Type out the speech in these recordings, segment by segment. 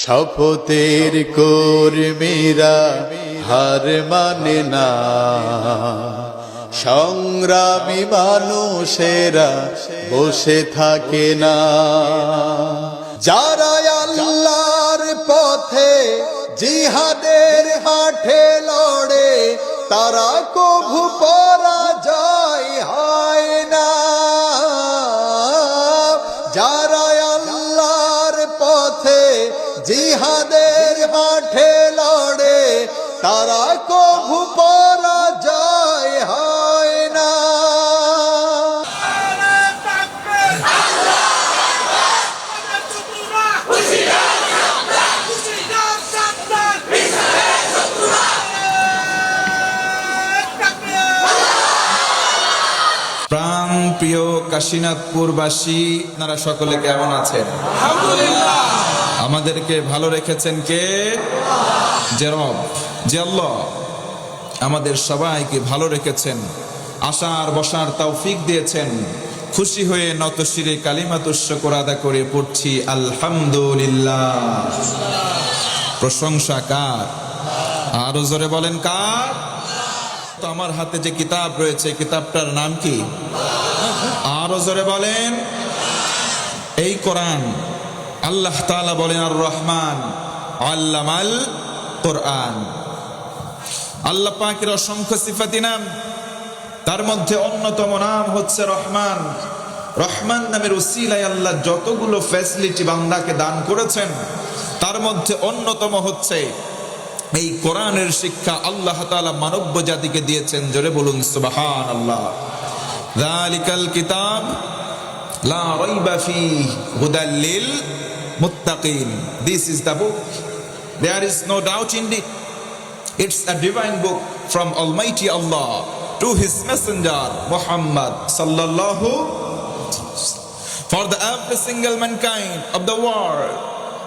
শপথের কর্মীরা হার মানে না, সংগ্রামী মানুষেরা বসে থাকে না। যারা আল্লাহর পথে জিহাদের মাঠে লড়ে, তারা কভু পরাজয় হয় না। যারা আল্লাহর পথে জিহাদের মাঠে লড়ে, তারা কভু পরাজয় হয় না। প্রাণ প্রিয় কাশীনাথপুরবাসী, আপনারা সকলে কেমন আছেন? আলহামদুলিল্লাহ। আমাদেরকে ভালো রেখেছেন কে? যে রব, যে আল্লাহ আমাদের সবাইকে ভালো রেখেছেন, আসার বসার তৌফিক দিয়েছেন। খুশি হয়ে নত শিরে কালিমাতুশ শুকর আদা করে পড়ছি আলহামদুলিল্লাহ। প্রশংসা কার? আরো জোরে বলেন কার? তো আমার হাতে যে কিতাব রয়েছে, কিতাবটার নাম কি? আরো জোরে বলেন। এই কোরআন, আল্লাহ তাআলা বলেন আর রহমান আল্লামাল কোরআন। আল্লাহ পাকের অসংখ্য সিফাতি নাম, তার মধ্যে অন্যতম নাম হচ্ছে রহমান। রহমান নামের উসিলায় আল্লাহ যতগুলো ফ্যাসিলিটি বান্দাকে দান করেছেন, তার মধ্যে অন্যতম হচ্ছে এই কোরআনের শিক্ষা আল্লাহ তাআলা মানব জাতিকে দিয়েছেন। জোরে বলুন সুবহানাল্লাহ। যালিকাল কিতাব লা রাইবা ফীহি হুদাল লিল মুত্তাকিন। This is the book, there is no doubt in it. It's a divine book from Almighty Allah to His Messenger Muhammad sallallahu, for the every single mankind of the world.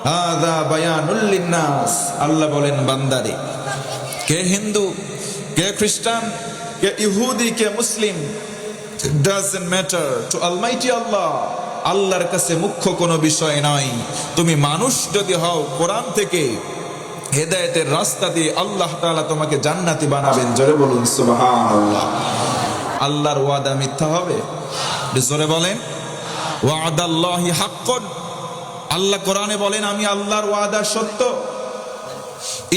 হাযা বায়ানুল লিন্নাস। আল্লাহ বলেন বান্দারে, কে হিন্দু, কে খ্রিস্টান, কে ইহুদি, কে মুসলিম, it doesn't matter to Almighty Allah. আল্লাহর কাছে মুখ্য কোনো বিষয় নয়। তুমি মানুষ যদি হও, কোরআন থেকে হেদায়েতের রাস্তা দিয়ে আল্লাহ তাআলা তোমাকে জান্নাতি বানাবেন। জোরে বলুন সুবহানাল্লাহ। আল্লাহর ওয়াদা মিথ্যা হবে? জোরে বলেন ওয়াদাল্লাহি হাক্কুন। আল্লাহ কোরআনে বলেন আমি আল্লাহর ওয়াদা সত্য।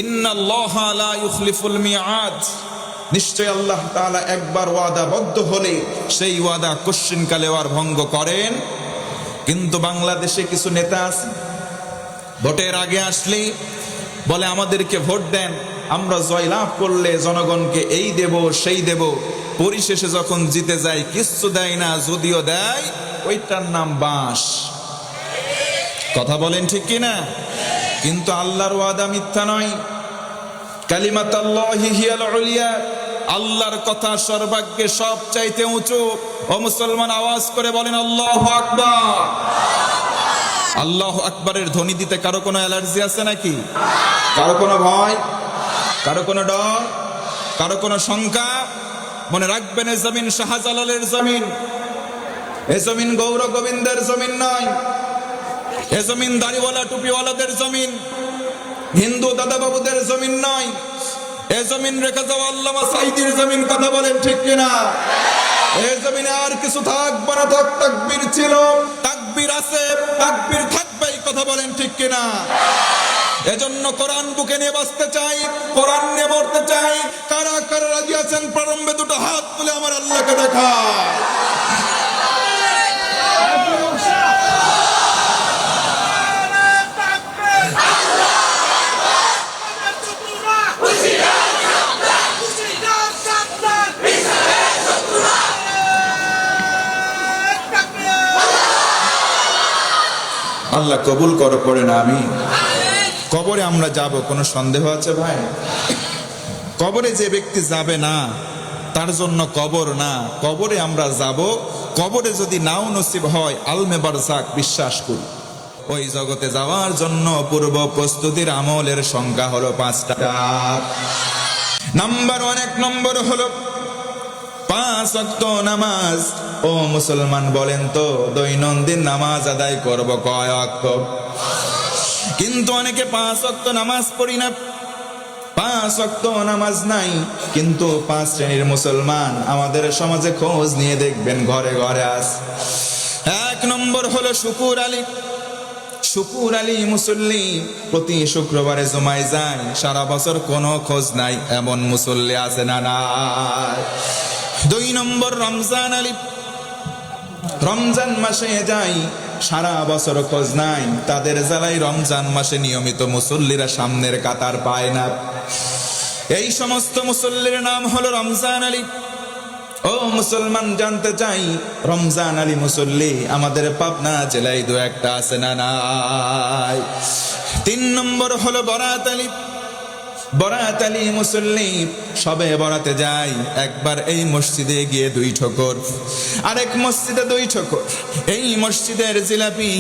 ইন্নাল্লাহা লা ইউখলিফুল মিআদ। নিশ্চয় আল্লাহ তাআলা একবার ওয়াদাবদ্ধ হলে সেই ওয়াদা কোশ্চিনকালেও আর ভঙ্গ করেন। কিন্তু বাংলাদেশে কিছু নেতা আছে, ভোটের আগে আসলেই বলে আমাদেরকে ভোট দেন, আমরা জয়লাভ করলে জনগণকে এই দেব সেই দেব। পরিশেষে যখন জিতে যায় কিচ্ছু দেয় না, যদিও দেয় ওইটার নাম বাঁশ। কথা বলেন ঠিক কিনা? কিন্তু আল্লাহর ওয়াদা মিথ্যা নয়। কালিমাতুল্লাহি হিয়াল উলিয়া। আল্লাহর কথা সর্বাগ্যে সবচাইতে উঁচু। ও মুসলমান, আওয়াজ করে বলেন আল্লাহু আকবার। আল্লাহু আকবারের ধ্বনি দিতে কারো কোনো অ্যালার্জি আছে নাকি? কারো কোনো ভয়, কারো কোনো ডর, কারো কোনো শঙ্কা? মনে রাখবেন, এ জমিন শাহজালালের জমিন, এ জমিন গৌর গোবিন্দের জমিন নয়, এ জমিন দাড়িওয়ালা টুপিওয়ালাদের জমিন, হিন্দু দাদা বাবুদের জমিন নয়। এ জমিন রেখে যাওয়া আল্লামা সাঈদীর জমিন। কথা বলেন ঠিক কিনা? এই জমিনে আর কিছু থাকবে না। থাক তাকবীর ছিল, তাকবীর আছে, তাকবীর থাকবে। কথা বলেন ঠিক কিনা? এজন্য কোরআন বুকে নিয়ে বাঁচতে চাই, কোরআন নিয়ে মরতে চাই। কারা কারা রাজি আছেন প্রারম্ভে দুটো হাত তুলে আমার আল্লাহকে দেখায়। আল্লাহ কবুল করো, পড়ে না আমি। কবরে আমরা যাব, কোনো সন্দেহ আছে ভাই? কবরে যে ব্যক্তি যাবে না তার জন্য কবর না, কবরে আমরা যাব। কবরে যদি নাও নসিব হয়, আলমে বারজাক বিশ্বাস করি। ওই জগতে যাওয়ার জন্য পূর্ব প্রস্তুতির আমলের সংখ্যা হলো 5টা। নাম্বার 1, 1 নম্বর হলো 5 ওয়াক্ত নামাজ। ও মুসলমান বলেন তো, দৈনন্দিন নামাজ আদায় করব কয় ওয়াক্ত? কিন্তু অনেকে 5 ওয়াক্ত নামাজ পড়ি না, 5 ওয়াক্ত নামাজ নাই, কিন্তু 5 শ্রেণীর মুসলমান আমাদের সমাজে খোঁজ নিয়ে দেখবেন ঘরে ঘরে আছে। 1 নম্বর হলো শুকুর আলী। শুকুর আলী মুসল্লি, প্রতি শুক্রবারে জমায় যায়, সারা বছর কোনো খোঁজ নাই, এমন মুসল্লি আছে না নাই? 2 নম্বর রমজান আলী। রমজান মাসে যাই, সারা বছর খোঁজ নাই, তাদের জ্বালাই রমজান মাসে নিয়মিত মুসল্লিরা সামনের কাতার পায় না। এই সমস্ত মুসল্লির নাম হলো রমজান আলী। ও মুসলমান, জানতে চাই রমজান আলী মুসল্লি আমাদের পাবনা জেলায় 2-1টা আছে না নাই? 3 নম্বর হলো বরাত আলী। বরাত আলী মুসল্লি, সবে বরাতে যাই, একবার এই মসজিদে গিয়ে 2 ঠোকর, আরেক মসজিদে 2 ঠোকর। এই মসজিদের জিলাপি,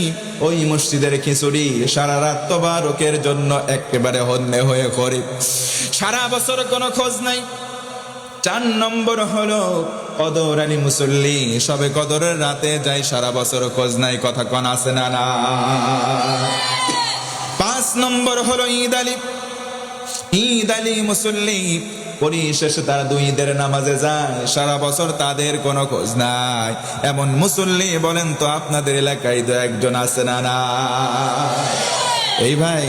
ওই মসজিদের খিচুড়ি, সারা রাত তোবারকের জন্য একেবারে হন্যে হয়ে করে, সারা বছর কোনো খোঁজ নাই। 4 নম্বর হলো কদর আলী মুসল্লি, সবে কদরের রাতে যাই, সারা বছর খোঁজ নাই, কথা কোন আছে না না? 5 নম্বর হলো ঈদ আলী। ঈদ আলী মুসল্লি, পরিশেষে তারা 2 ঈদের নামাজে যায়, সারা বছর তাদের কোনো খোঁজ নাই, এমন মুসল্লি বলেন তো আপনাদের এলাকায় 2-1 জন আছে না না? এই ভাই,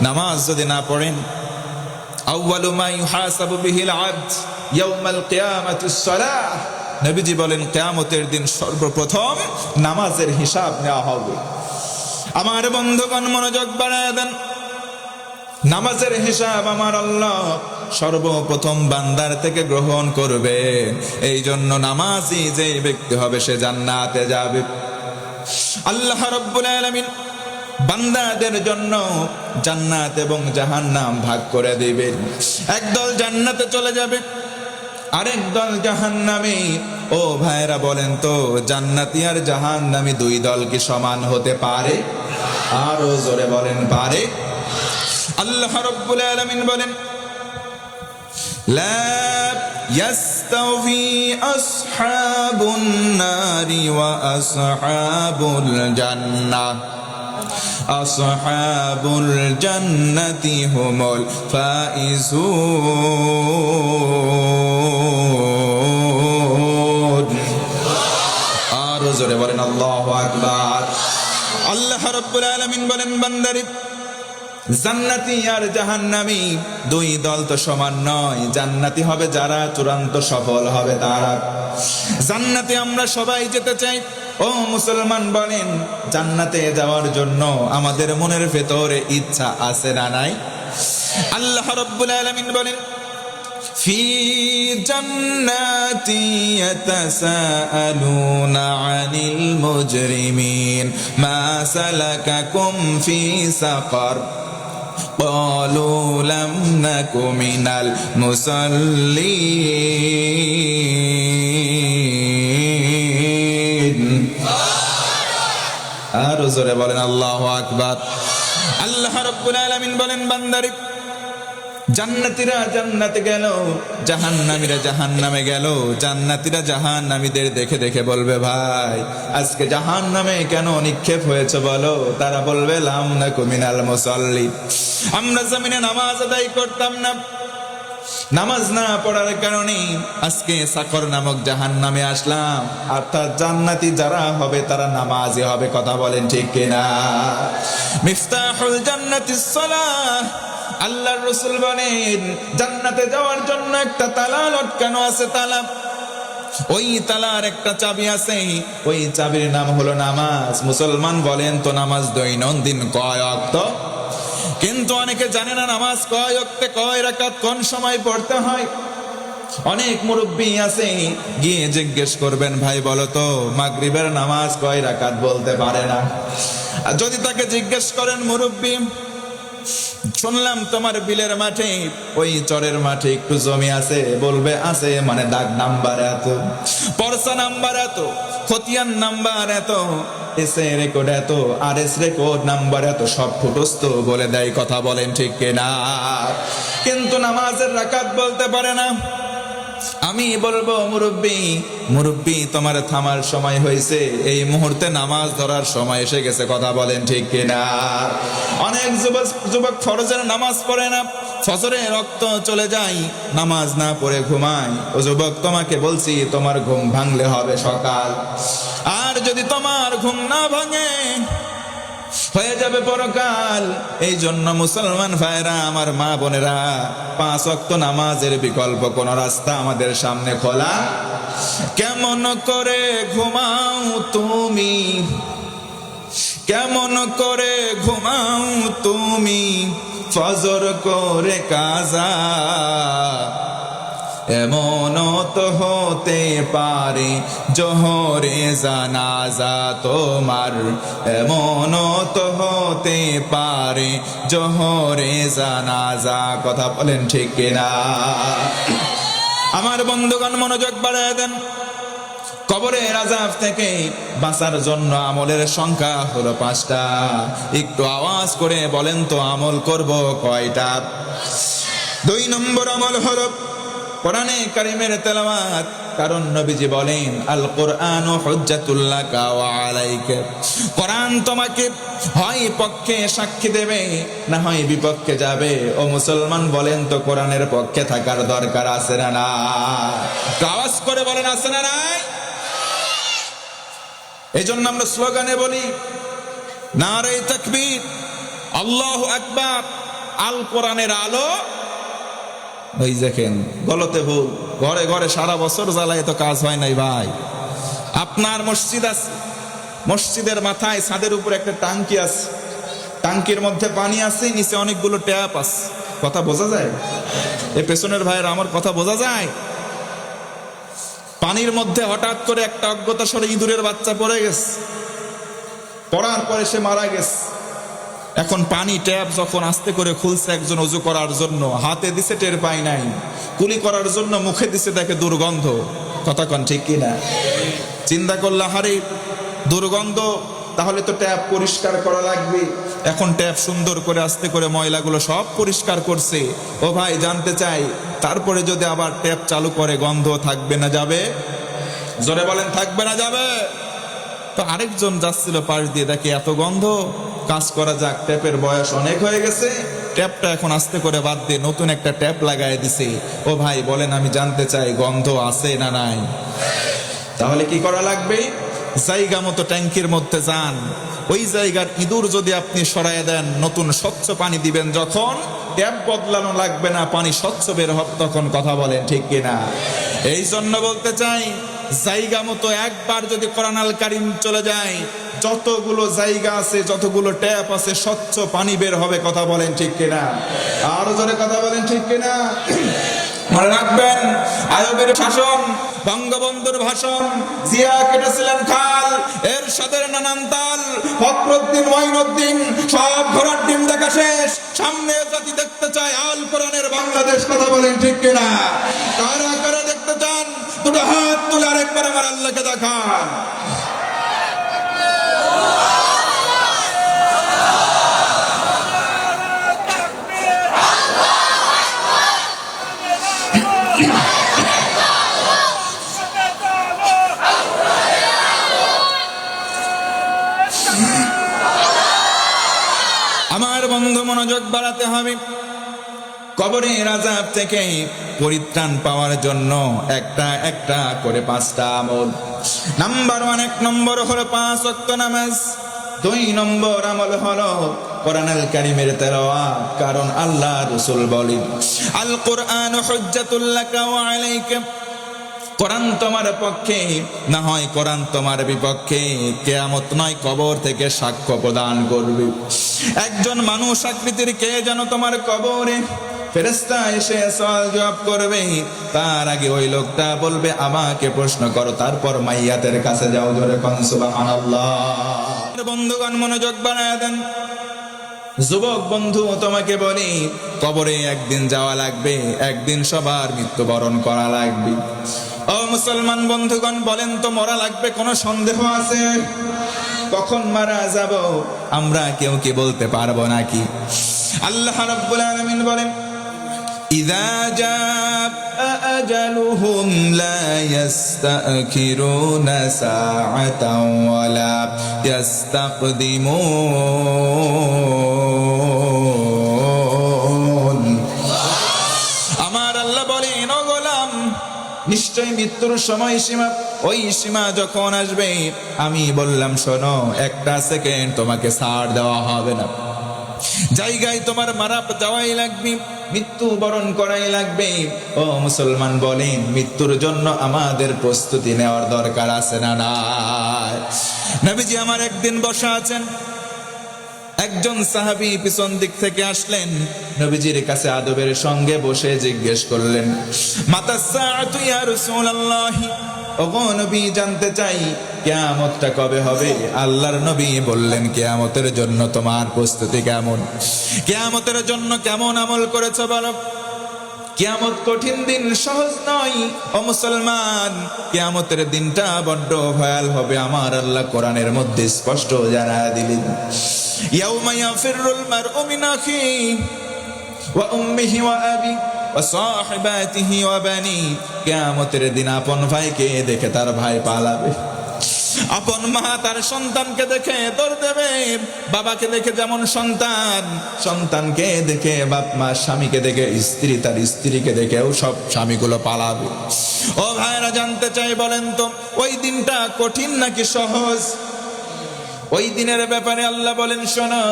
নামাজ যদি না পড়েন, আউয়ালু মা ইউহাসাবু বিহিল আবদ ইয়াউমাল কিয়ামাতিস সালাহ, নবীজি বলেন কিয়ামতের দিন সর্বপ্রথম নামাজের হিসাব নেওয়া হবে। আমার বন্ধুগণ, মনোযোগ বাড়ায় দেন, নামাজের হিসাব আমার আল্লাহ সর্বপ্রথম বান্দার থেকে গ্রহণ করবে। এই জন্য নামাজি যে ব্যক্তি হবে সে জান্নাতে যাবে। আল্লাহ রাব্বুল আলামিন বান্দাদের জন্য জান্নাত এবং জাহান্নাম ভাগ করে দিবেন। একদল জান্নাতে চলে যাবে, আরেক দল জাহান্নামে। ও ভাইরা, বলেন তো জান্নাতি আর জাহান্নামী 2 দল কি সমান হতে পারে? আরো জোরে বলেন, পারে? আল্লাহ রাব্বুল আলামিন বলেন, লা ইয়াস্তাওয়ি আসহাবুন নারি ওয়া আসহাবুল জান্নাহ, আসহাবুল জান্নাতি হুমুল ফাইজুন। আর জোরে বলেন আল্লাহু আকবার। আল্লাহ রাব্বুল আলামিন বলেন, বান্দারে, জান্নাতি আর জাহান্নামী 2 দল তো সমান নয়। জান্নাতি হবে যারা চূড়ান্ত সফল হবে তারা। জান্নাতে আমরা সবাই যেতে চাই। ও মুসলমান, বলেন জান্নাতে যাওয়ার জন্য আমাদের মনের ভেতরে ইচ্ছা আছে না নাই? আল্লাহ রাব্বুল আলামিন বলেন, ফি জান্নাতি ইয়াতাসাআলুনা আনিল মুজরিমিন মা সালাকাকুম ফি সাকার قالوا لم نك من المصلين। আর জোরে বলেন আল্লাহু আকবার। আল্লাহ রাব্বুল আলামিন বলেন, বান্দারে, জান্নাতীরা জান্নাতে গেল, জাহান্নামীরা জাহান্নামে গেল। জান্নাতীরা জাহান্নামীদের দেখে দেখে বলবে, ভাই আজকে জাহান্নামে কেন নিক্ষেপ হয়েছে বলো? তারা বলবে, লাম নাকু মিনাল মুসাল্লি, আমরা জমিনে নামাজ আদায় করতাম না, নামাজ না পড়ার কারণে আজকে সাকর নামক জাহান্নামে আসলাম। অর্থাৎ জান্নাতি যারা হবে তারা নামাজি হবে। কথা বলেন ঠিক কিনা? মিফতাহুল জান্নাতিস সালাহ। আল্লাহর রাসূল বলেন, জান্নাতে যাওয়ার জন্য একটা তালা লটকানো আছে, তালা। ওই তালার একটা চাবি আছে, ওই চাবির নাম হলো নামাজ। মুসলমান, বলেন তো নামাজ দৈনন্দিন কয় ওয়াক্ত? কিন্তু অনেকে জানে না নামাজ কয় ওয়াক্তে, কয় রাকাত, কোন সময় পড়তে হয়। অনেক মুরব্বী আছে, গিয়ে জিজ্ঞেস করবেন, ভাই বলো তো মাগরিবের নামাজ কয় রাকাত, বলতে পারে না। আর যদি তাকে জিজ্ঞেস করেন, মুরব্বী শুনলাম তোমার বিলের মাঠে, ওই চরের মাঠে একটু জমি আছে, বলবে আছে মানে দাগ নাম্বার এত, পরসা নাম্বার এত, খতিয়ান নাম্বার এত, এসে রেকর্ড এত, আর এস রেকর্ড নাম্বার এত, সব ফুটস্থ বলে দেয়। কথা বলেন ঠিক কিনা? কিন্তু নামাজের রাকাত বলতে পারে না। আমি বলবো মুরব্বী, মুরব্বী তোমার থামার সময় হয়েছে, এই মুহূর্তে নামাজ ধরার সময় এসে গেছে। কথা বলেন ঠিক কিনা? অনেক যুবক ফরজের নামাজ পড়ে না, ফজরে রক্ত চলে যায়, নামাজ না পড়ে ঘুমায়। ও যুবক, তোমাকে বলছি তোমার ঘুম ভাঙলে হবে সকাল। আর যদি তোমার ঘুম না ভাঙে হয়ে যাবে পরকাল। এই জন্য মুসলমান ভাইরা, আমার মা বোনেরা, 5 ওয়াক্ত নামাজের বিকল্প কোন রাস্তা আমাদের সামনে খোলা? কেমন করে ঘুমাও তুমি, কেমন করে ঘুমাও তুমি, ফজর করে কাজা। এমন তো হতে পারে জোহরে জানাজা তোমার, এমন তো হতে পারে জোহরে জানাজা। কথা বলেন ঠিক কিনা? আমার বন্ধুগণ, মনোযোগ বাড়ায় দেন। কবরের আযাব থেকে বাঁচার জন্য আমলের সংখ্যা হলো 5টা। একটু আওয়াজ করে বলেন তো, আমল করব কয়টা? 2 নম্বর আমল হলো কোরআনে কারিমের তেলাওয়াত। কারণ নবীজি বলেন, আল কোরআনু হুজ্জাতুল লাকা ওয়া আলাইকা। কোরআন তোমাকে হয় পক্ষে সাক্ষী দেবে, না হয় বিপক্ষে যাবে। ও মুসলমান, বলেন তো কোরআনের পক্ষে থাকার দরকার আছে না না? আওয়াজ করে বলেন, আছে না নাই? এই জন্য আমরা স্লোগানে বলি, নারে তাকবীর, আল্লাহু আকবার, আল কোরআনের আলো। ওই দেখেন, গলতে ভুল, ঘরে ঘরে সারা বছর জ্বালায় তো কাজ হয় নাই ভাই। আপনার মসজিদ আছে, মসজিদের মাথায় ছাদের উপর একটা টাঙ্কি আছে, টাঙ্কির মধ্যে পানি আছে, নিচে অনেকগুলো ট্যাপ আছে। কথা বোঝা যায়? এই পেছনের ভাইয়ের আমার কথা বোঝা যায়? পানির মধ্যে হঠাৎ করে একটা অজ্ঞাতসারে ইঁদুরের বাচ্চা পড়ে গেছে, পড়ার পরে সে মারা গেছে। এখন পানি ট্যাপ যখন আস্তে করে খুলছে, একজন ওযু করার জন্য হাতে দিছে, টের পাই নাই। কুলি করার জন্য মুখে দিছে, দেখে দুর্গন্ধ। কথা কন ঠিক কিনা? চিন্তা করলে, হারে দুর্গন্ধ, তাহলে তো ট্যাপ পরিষ্কার করা লাগবে। এখন ট্যাপ সুন্দর করে আস্তে করে ময়লাগুলো সব পরিষ্কার করছে। ও ভাই, জানতে চাই, তারপরে যদি আবার ট্যাপ চালু করে, গন্ধ থাকবে না যাবে? জোরে বলেন, থাকবে না যাবে? তো আরেকজন যাচ্ছিল পাশ দিয়ে, দেখে এত গন্ধ, কাজ করা যাক, ট্যাপের বয়স অনেক হয়ে গেছে, ট্যাপটা এখন আস্তে করে বাদ দিয়ে নতুন একটা ট্যাপ লাগাই দিছে। ও ভাই বলেন, আমি জানতে চাই, গন্ধ আছে না নাই? তাহলে কি করা লাগবে? জায়গা মতো ট্যাঙ্কির মধ্যে যান, ওই জায়গার ইঁদুর যদি আপনি সরাই দেন, নতুন স্বচ্ছ পানি দিবেন, যখন ট্যাপ বদলানো লাগবে না, পানি স্বচ্ছ বের হবে তখন। কথা বলেন ঠিক কিনা? এই জন্য বলতে চাই, জায়গা মতো একবার যদি কোরআন আল কারীম চলে যায়, যতগুলো জায়গা আছে, যতগুলো ট্যাপ আছে, স্বচ্ছ পানি বের হবে। কথা বলেন ঠিক কিনা? আরো জোরে কথা বলেন ঠিক কিনা? মনে রাখবেন, আইয়ুবের শাসন, বঙ্গবন্ধুর ভাষণ, জিয়া কেটেছিলেন খাল, এরশাদের নানান তাল, ফখরুদ্দিন, মঈনুদ্দিন, সব ঘোড়ার ডিম দেখা শেষ। সামনে জাতি দেখতে চায় আল কোরআনের বাংলাদেশ। কথা বলেন ঠিক কিনা? কারা কারা দেখতে চান? দুটো হাত তুলে আরেকবার আমার আল্লাহকে দেখান। আমার বন্ধু, মনোযোগ বাড়াতে হবে। কবরের আযাব থেকে পরিত্রাণ পাওয়ার জন্য একটা একটা করে 5টা আমল। নাম্বার 1, 1 নম্বর হলো 5 ওয়াক্ত নামাজ। 2 নম্বর আমল হলো কোরআন আল কারীমের তেলাওয়াত। কারণ আল্লাহ রাসূল বলেন, আল কোরআন হুজ্জাতুল লাকা ওয়া আলাইকা। কোরআন তোমার পক্ষে, না হয় কোরআন তোমার বিপক্ষে। কিয়ামত নয়, কবর থেকে সাক্ষ্য প্রদান করবে। একজন মানুষ আকৃতির কে যেন তোমার কবরে, ফেরেশতা এসে সওয়াল জবাব করবে। তার আগে ওই লোকটা বলবে, আমাকে প্রশ্ন করো, তারপর মাইয়াতের কাছে যাও। জোরে কোন সুবহানাল্লাহ। বন্ধুগণ, মনোযোগ বাড়ায় দেন। যুবক বন্ধু, তোমাকে বলি, কবরে একদিন যাওয়া লাগবে, একদিন সবার মৃত্যুবরণ করা লাগবে। ও মুসলমান বন্ধুগণ, বলেন তো, মরা লাগবে কোনো সন্দেহ আছে? কখন মারা যাব আমরা কেউ কি বলতে পারবো নাকি? আল্লাহ রাব্বুল আলামিন বলেন, ইযা জাআ আজালুহুম লা ইস্তাখিরুনা সাআতাও ওয়া লা ইস্তাকদিমুন। আমার আল্লাহ বলেন, ও গোলাম, নিশ্চয় মৃত্যুর সময়সীমা, ওই সীমা যখন আসবে আমি বললাম শোনো, একটা সেকেন্ড তোমাকে ছাড় দেওয়া হবে না। জায়গায় তোমার মারা যাওয়াই লাগবে, মৃত্যু বরণ করাই লাগবে। ও মুসলমান বলেন, মৃত্যুর জন্য আমাদের প্রস্তুতি নেওয়ার দরকার আছে না নাই? নবীজি আমার একদিন বসা আছেন, একজন সাহাবী পিছন দিক থেকে আসলেন, নবীজির কাছে আদবের সঙ্গে বসে জিজ্ঞেস করলেন, মাতা সাআতু ইয়া রাসূলুল্লাহ, ওগো নবী, জানতে চাই কিয়ামতটা কবে হবে? আল্লাহর নবী বললেন, কিয়ামতের জন্য তোমার প্রস্তুতি কেমন? কিয়ামতের জন্য কেমন আমল করেছো বলো? কিয়ামত কঠিন দিন, সহজ নয় ও মুসলমান। কিয়ামতের দিনটা বড্ড ভয়াল হবে, আমার আল্লাহ কোরআনের মধ্যে স্পষ্ট জানায়া দিলেন, ইয়াউমা ইয়াফিরুল মারউ মিন আখিহি ওয়া উম্মিহি ওয়া আবি ওয়া সাহিবাতিহি ওয়া বানি। কিয়ামতের দিন আপন ভাইকে দেখে তার ভাই পালাবে, আপন মা তার সন্তানকে দেখে দৌড় দেবে, বাবাকে দেখে যেমন সন্তান, সন্তানকে দেখে বাপ মা, স্বামীকে দেখে স্ত্রী তার স্ত্রীকে দেখেও সব স্বামীগুলো পালাবে। ও ভাইরা, জানতে চাই বলেন তো, ওই দিনটা কঠিন নাকি সহজ? ওই দিনের ব্যাপারে আল্লাহ বলেন শোনো,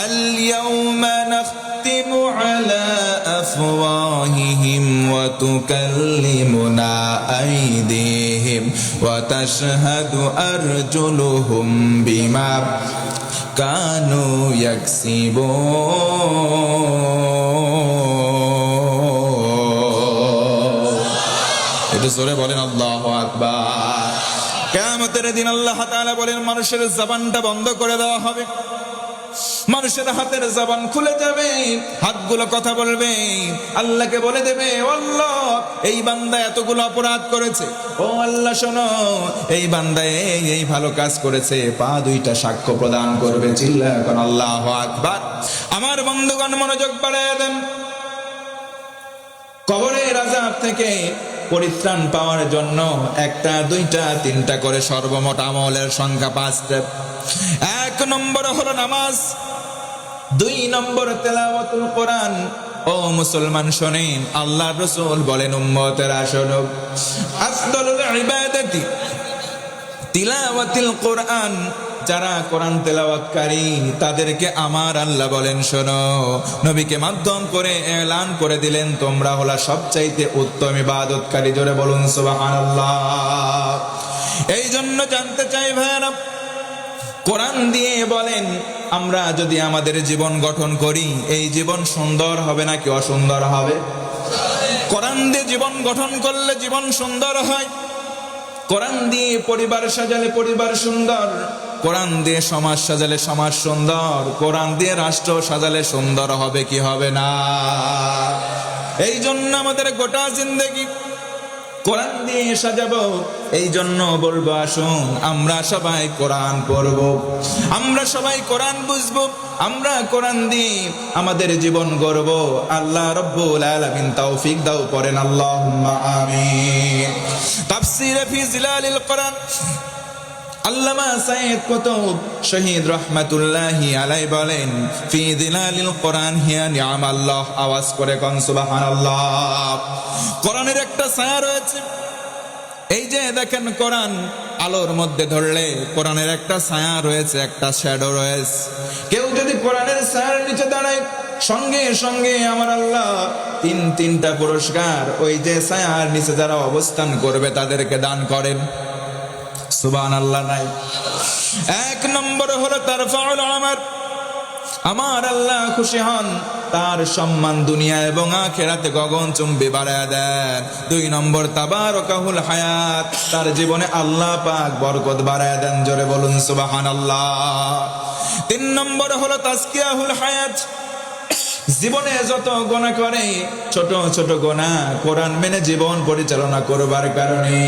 আল ইয়াউমা নাখতিমু আলা আফওয়াহিহিম ওয়া তুকাল্লিমুনা আইদিহিম ওয়া তাশহাদু আরজুলুহুম বিমা কানু ইয়াকসিবুন। এটা জোরে বলেন আল্লাহু আকবার। কিয়ামতের দিন আল্লাহ তাআলা বলেন, মানুষের জবানটা বন্ধ করে দেওয়া হবে, মানুষের হাতের জবান খুলে যাবে, হাতগুলো কথা বলবে, আল্লাহকে বলে দেবে, ও আল্লাহ, এই বান্দা এতগুলো অপরাধ করেছে, ও আল্লাহ শোনো, এই বান্দা এই ভালো কাজ করেছে, পা দুইটা সাক্ষ্য প্রদান করবে। চিল্লা এখন আল্লাহু আকবার। আমার বন্ধুগণ, মনোযোগ বাড়ায় দেন। কবরের আযাব থেকে পরিত্রাণ পাওয়ার জন্য একটা, দুইটা, তিনটা করে সর্বমোট আমলের সংখ্যা 5টা। 1 নম্বর হলো নামাজ, 2 নম্বর তেলাওয়াতুল কোরআন। ও মুসলমান শোনেন, আল্লাহর রাসূল বলেন, উম্মতেরা শোনো, আফদালুল ইবাদাতি তিলাওয়াতুল কোরআন। যারা কোরআন তেলাওয়াতকারী তাদেরকে আমার আল্লাহ বলেন শোনো, নবীকে মাধ্যম করে এলান করে দিলেন, তোমরা হলা সবচাইতে উত্তম ইবাদতকারী। জোরে বলুন সুবহানাল্লাহ। এই জন্য জানতে চাই ভাইরা, কোরআন দিয়ে বলেন, আমরা যদি আমাদের জীবন গঠন করি, এই জীবন সুন্দর হবে নাকি অসুন্দর হবে? কোরআন দিয়ে জীবন গঠন করলে জীবন সুন্দর হয়। কোরআন দিয়ে পরিবার সাজালে পরিবার সুন্দর, কোরআন দিয়ে সমাজ সাজালে সমাজ সুন্দর, কোরআন দিয়ে রাষ্ট্র সাজালে সুন্দর হবে কি হবে না? এই জন্য আমাদের গোটা জিন্দেগি কোরআন দিয়ে সাজাবো। এই জন্য বলবো, আসুন আমরা সবাই কোরআন পড়ব, আমরা সবাই কোরআন বুঝবো, আমরা কোরআন দিয়ে আমাদের জীবন গড়ব। আল্লাহ রাব্বুল আলামিন তৌফিক দাও, পড়েন আল্লাহুম্মা আমিন। তাফসীরে ফি জিলালিল কোরআন আল্লামা সাইয়্যিদ কুতুব শহীদ রাহমাতুল্লাহি আলাইহি বলেন, ফি জিলালিল কোরআন হিয়া নি'মাল্লাহ। আওয়াজ করে কোন সুবহানাল্লাহ। কোরআনের একটা ছায়া রয়েছে। এই যে দেখেন, কোরআন আলোর মধ্যে ধরলে কোরআনের একটা ছায়া রয়েছে, একটা শ্যাডো রয়েছে। কেউ যদি কোরআনের ছায়ার নিচে দাঁড়ায়, সঙ্গে সঙ্গে আমার আল্লাহ তিনটা পুরস্কার ওই যে ছায়ার নিচে যারা অবস্থান করবে তাদেরকে দান করেন। সুবহানাল্লাহ নাই? 1 নম্বর হলো তারফাউল উমার, আমার আল্লাহ খুশি হন, তার সম্মান দুনিয়া এবং আখিরাতে গগনচুম্বী বাড়ায়া দেন। 2 নম্বর তাবারাকাহুল হায়াত, তার জীবনে আল্লাহ পাক বরকত বাড়ায়া দেন। জোরে বলুন সুবহানাল্লাহ। 3 নম্বর হলো তাজকিয়াহুল হায়াত, জীবনে যত গুনাহ করে, ছোট ছোট গুনাহ কোরআন মেনে জীবন পরিচালনা করবার কারণে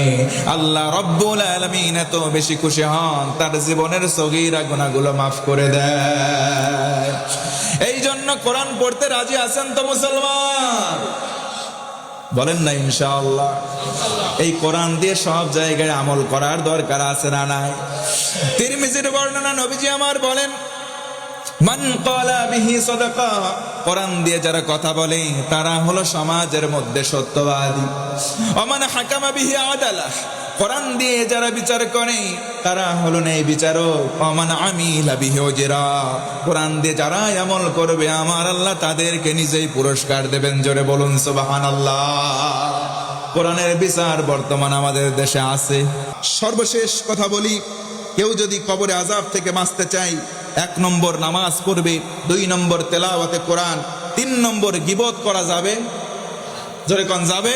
আল্লাহ রাব্বুল আলামিন এত বেশি খুশি হন, তার জীবনের সগীরা গুনাহগুলো মাফ করে দেয়। এই জন্য কোরআন পড়তে রাজি আছেন তো মুসলমান? বলেন না ইনশাআল্লাহ। এই কোরআন দিয়ে সব জায়গায় আমল করার দরকার আছে না নাই? তিরমিজির বর্ণনা, নবীজি আমার বলেন, মান ক্বালা বিহি সাদাকা, কোরআন দিয়ে যারা কথা বলে তারা হলো সমাজের মধ্যে সত্যবাদী। ওমান হাকামা বিহি আদালা, কোরআন দিয়ে যারা বিচার করে তারা হলো ন্যায় বিচারক। ওমান আমিলা বিহি উজরা, কোরআন দিয়ে যারা আমল করবে আমার আল্লাহ তাদেরকে নিজেই পুরস্কার দেবেন। জোরে বলুন সুবহানাল্লাহ। কোরআনের বিচার বর্তমান আমাদের দেশে আছে। সর্বশেষ কথা বলি, কেউ যদি কবরে আযাব থেকে বাঁচতে চায়, 1 নম্বর নামাজ পড়বে, 2 নম্বর তেলাওয়াতে কোরআন, 3 নম্বর গীবত করা যাবে, জোরে কোন যাবে,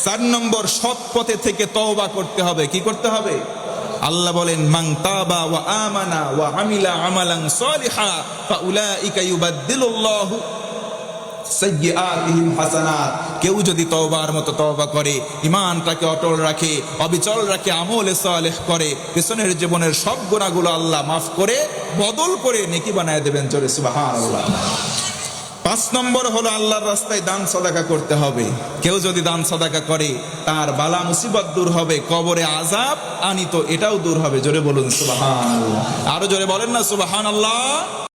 4 নম্বর সৎ পথে থেকে তওবা করতে হবে। কি করতে হবে? আল্লাহ বলেন, মান তাবা ওয়া আমানা ওয়া আমিলা আমালান সালিহা ফাউলাইকা ইউবাদদিলুল্লাহু সাইয়্যাতিহিম হাসানাত। কেউ যদি তওবার মতো তওবা করে, ঈমানটাকে অটল রাখে, অবিচল রাখে, আমলে সালেহ করে, পেছনের জীবনের সব গুনাহগুলো আল্লাহ মাফ করে বদল করে নেকি বানায় দেবেন। জোরে সুবহানাল্লাহ। 5 নম্বর হলো আল্লাহর রাস্তায় দান সাদাকা করতে হবে। কেউ যদি দান সাদাকা করে তার বালা মুসিবত দূর হবে, কবরে আযাব আনিত এটাও দূর হবে। জোরে বলুন সুবহানাল্লাহ। আরো জোরে বলেন না সুবহানাল্লাহ।